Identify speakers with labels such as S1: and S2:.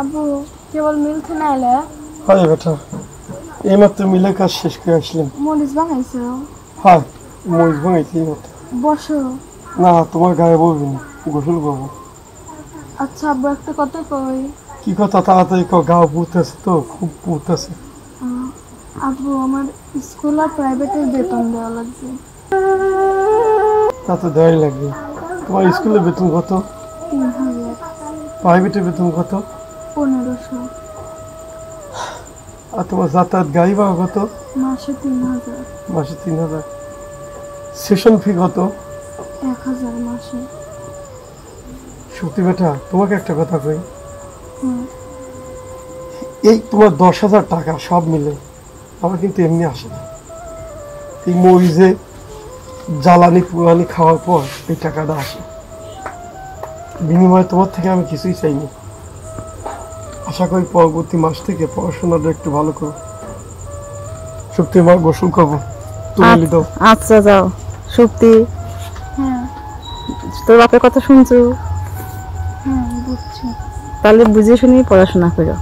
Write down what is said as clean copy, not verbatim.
S1: আব্বু কেবল মিল থেকে আইলে?
S2: হয় বেটা, এইমাত্র মিলে কাজ শেষ করে আসলাম।
S1: মরিচ বানাইছো?
S2: হ্যাঁ, মরিচ বানাইছি এইমাত্র।
S1: বসো।
S2: না, তোমার গায়ে বলবি না, গোসল করবো।
S1: আচ্ছা আব্বু একটা কথা কই।
S2: কি কথা? তাড়াতাড়ি গা পুড়তেছে তো, খুব পুড়তেছে।
S1: আব্বু আমার স্কুল আর প্রাইভেটের বেতন দেওয়া লাগবে।
S2: তা তো দেওয়াই লাগবে। তোমার স্কুলের বেতন কত?
S1: 3000।
S2: প্রাইভেটের বেতন কত?
S1: 1500।
S2: আর তোমার যাতায়াত গাড়ি ভাড়া কত?
S1: মাসে 3000।
S2: মাসে 3000। সেশন ফি কত?
S1: 1000 মাসে।
S2: সত্যি বেটা, তোমাকে একটা কথা কই।
S1: হুম।
S2: এই তোমার 10,000 টাকা সব মিলে আমার কিন্তু এমনি আসে না। এই মরিচে জ্বালানি পুরানি খাওয়ার পর এই টাকাটা আসে। বিনিময়ে তোমার থেকে আমি কিছুই চাইনি। আশা করি পরবর্তী মাস থেকে পড়াশোনাটা একটু ভালো করো। সত্যি মা, গোসল করবো, তুমি দাও।
S3: আচ্ছা যাও। শক্তি,
S1: হ্যাঁ
S3: তোর বাপের কথা শুনছো?
S1: হ্যাঁ বুঝছি।
S3: তাহলে বুঝে শুনে পড়াশোনা করো।